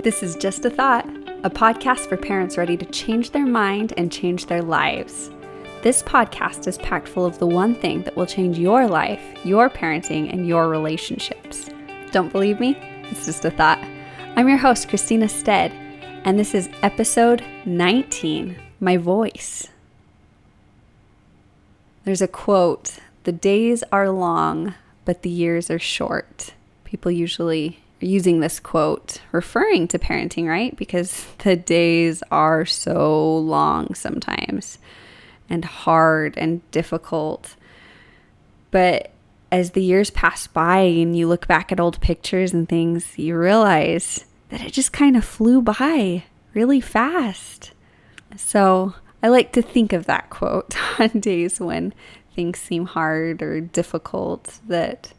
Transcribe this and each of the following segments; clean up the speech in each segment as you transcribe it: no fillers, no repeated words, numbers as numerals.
This is Just a Thought, a podcast for parents ready to change their mind and change their lives. This podcast is packed full of the one thing that will change your life, your parenting, and your relationships. Don't believe me? It's just a thought. I'm your host, Christina Stead, and this is episode 19, My Voice. There's a quote, "The days are long, but the years are short." People usually are using this quote referring to parenting, right? Because the days are so long sometimes and hard and difficult. But as the years pass by and you look back at old pictures and things, you realize that it just kind of flew by really fast. So I like to think of that quote on days when things seem hard or difficult, that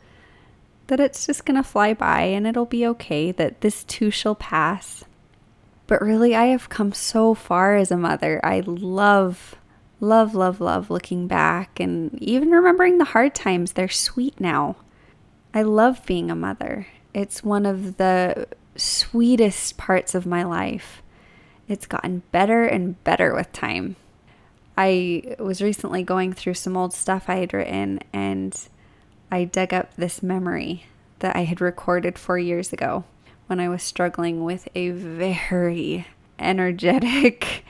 it's just going to fly by and it'll be okay, that this too shall pass. But really, I have come so far as a mother. I love looking back and even remembering the hard times. They're sweet now. I love being a mother. It's one of the sweetest parts of my life. It's gotten better and better with time. I was recently going through some old stuff I had written, and I dug up this memory that I had recorded 4 years ago when I was struggling with a very energetic,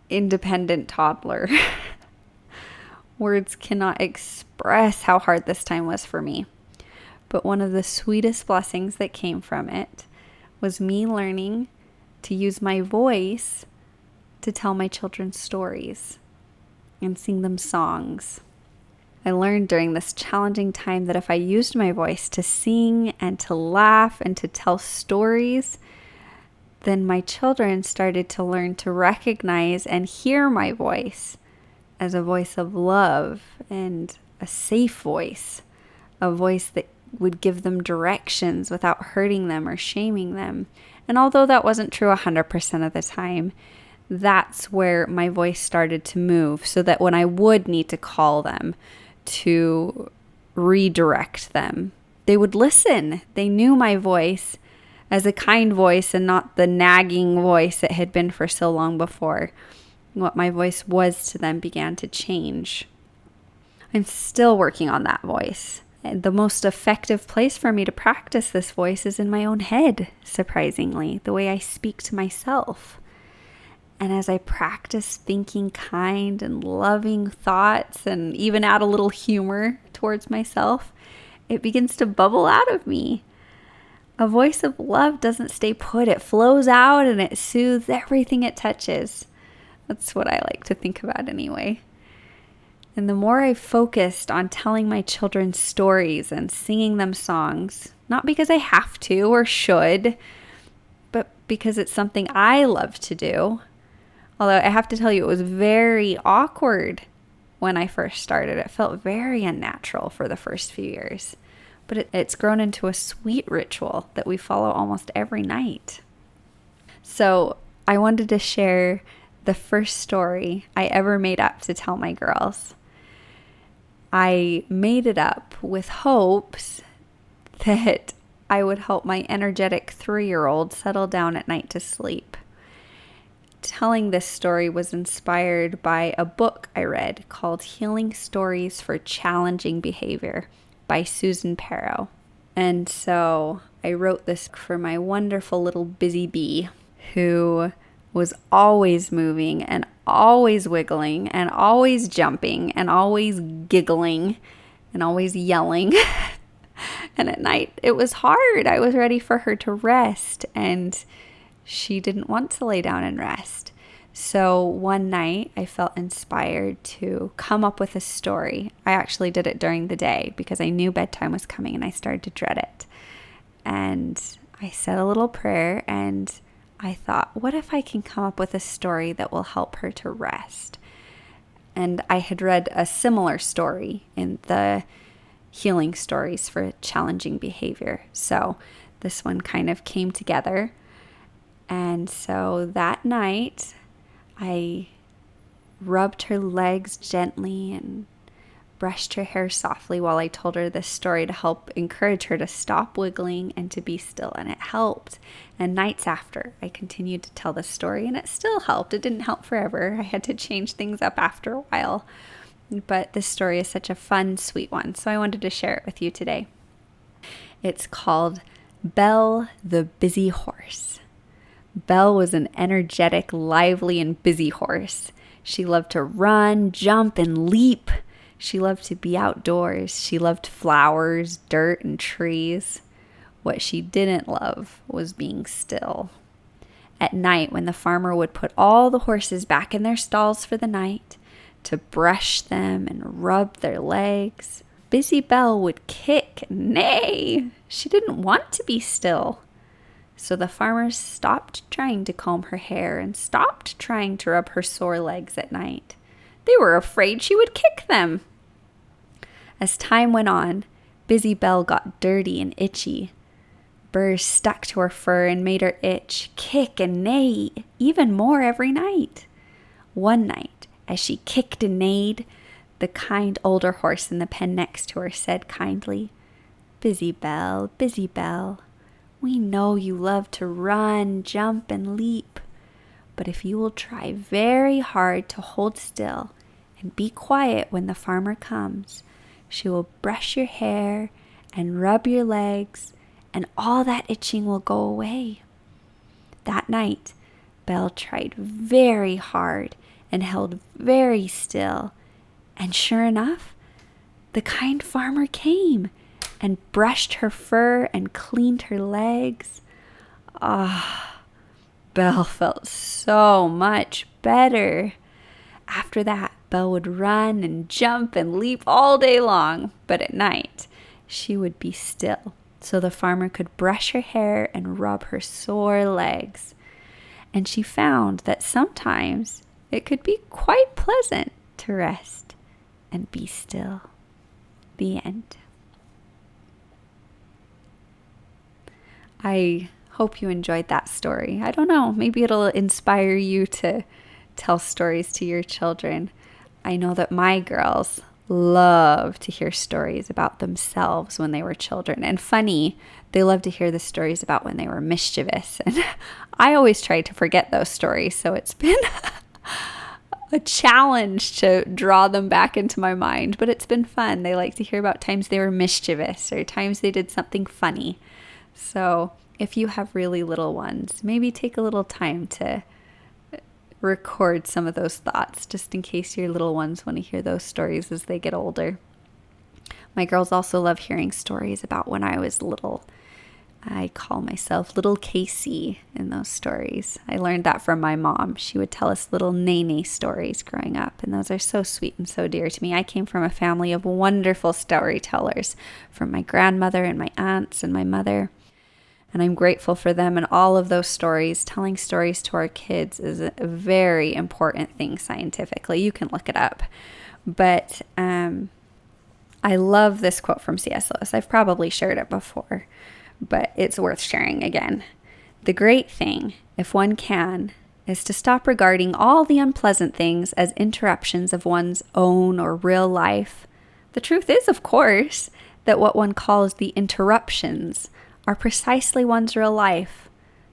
independent toddler. Words cannot express how hard this time was for me. But one of the sweetest blessings that came from it was me learning to use my voice to tell my children stories and sing them songs. I learned during this challenging time that if I used my voice to sing and to laugh and to tell stories, then my children started to learn to recognize and hear my voice as a voice of love and a safe voice, a voice that would give them directions without hurting them or shaming them. And although that wasn't true 100% of the time, that's where my voice started to move, so that when I would need to call them to redirect them, they would listen. They knew my voice as a kind voice and not the nagging voice it had been for so long before. What my voice was to them began to change. I'm still working on that voice. And the most effective place for me to practice this voice is in my own head, surprisingly, the way I speak to myself. And as I practice thinking kind and loving thoughts and even add a little humor towards myself, it begins to bubble out of me. A voice of love doesn't stay put. It flows out and it soothes everything it touches. That's what I like to think about anyway. And the more I focused on telling my children stories and singing them songs, not because I have to or should, but because it's something I love to do. Although I have to tell you, it was very awkward when I first started. It felt very unnatural for the first few years. But it's grown into a sweet ritual that we follow almost every night. So I wanted to share the first story I ever made up to tell my girls. I made it up with hopes that I would help my energetic 3-year-old settle down at night to sleep. Telling this story was inspired by a book I read called Healing Stories for Challenging Behavior by Susan Perrow. And so I wrote this for my wonderful little busy bee who was always moving and always wiggling and always jumping and always giggling and always yelling. And at night it was hard. I was ready for her to rest, and she didn't want to lay down and rest. So one night I felt inspired to come up with a story. I actually did it during the day because I knew bedtime was coming and I started to dread it. And I said a little prayer and I thought, what if I can come up with a story that will help her to rest? And I had read a similar story in the Healing Stories for Challenging Behavior. So this one kind of came together. And so that night, I rubbed her legs gently and brushed her hair softly while I told her this story to help encourage her to stop wiggling and to be still, and it helped. And nights after, I continued to tell the story, and it still helped. It didn't help forever. I had to change things up after a while. But this story is such a fun, sweet one, so I wanted to share it with you today. It's called Belle the Busy Horse. Belle was an energetic, lively, and busy horse. She loved to run, jump, and leap. She loved to be outdoors. She loved flowers, dirt, and trees. What she didn't love was being still. At night, when the farmer would put all the horses back in their stalls for the night, to brush them and rub their legs, Busy Belle would kick and neigh. She didn't want to be still. So the farmers stopped trying to comb her hair and stopped trying to rub her sore legs at night. They were afraid she would kick them. As time went on, Busy Belle got dirty and itchy. Burrs stuck to her fur and made her itch, kick and neigh even more every night. One night, as she kicked and neighed, the kind older horse in the pen next to her said kindly, Busy Belle, we know you love to run, jump, and leap, but if you will try very hard to hold still and be quiet when the farmer comes, she will brush your hair and rub your legs, and all that itching will go away. That night, Belle tried very hard and held very still, and sure enough, the kind farmer came and brushed her fur and cleaned her legs. Belle felt so much better. After that, Belle would run and jump and leap all day long, but at night, she would be still, so the farmer could brush her hair and rub her sore legs. And she found that sometimes it could be quite pleasant to rest and be still. The end. I hope you enjoyed that story. I don't know, maybe it'll inspire you to tell stories to your children. I know that my girls love to hear stories about themselves when they were children. And funny, they love to hear the stories about when they were mischievous. And I always try to forget those stories, so it's been a challenge to draw them back into my mind, but it's been fun. They like to hear about times they were mischievous or times they did something funny. So if you have really little ones, maybe take a little time to record some of those thoughts just in case your little ones want to hear those stories as they get older. My girls also love hearing stories about when I was little. I call myself Little Casey in those stories. I learned that from my mom. She would tell us little Nene stories growing up, and those are so sweet and so dear to me. I came from a family of wonderful storytellers, from my grandmother and my aunts and my mother, and I'm grateful for them and all of those stories. Telling stories to our kids is a very important thing scientifically. You can look it up. But I love this quote from C.S. Lewis. I've probably shared it before, but it's worth sharing again. The great thing, if one can, is to stop regarding all the unpleasant things as interruptions of one's own or real life. The truth is, of course, that what one calls the interruptions are precisely one's real life,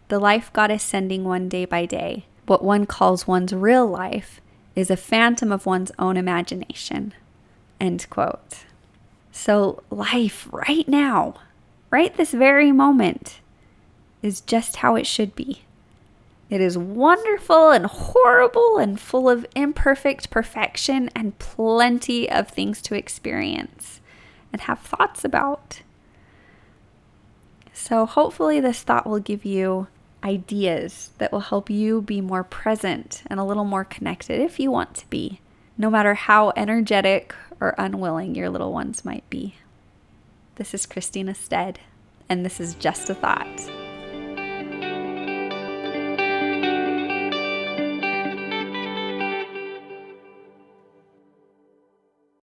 the life God is sending one day by day. What one calls one's real life is a phantom of one's own imagination. End quote. So life right now, right this very moment, is just how it should be. It is wonderful and horrible and full of imperfect perfection and plenty of things to experience and have thoughts about. So hopefully this thought will give you ideas that will help you be more present and a little more connected if you want to be, no matter how energetic or unwilling your little ones might be. This is Christina Stead, and this is Just a Thought.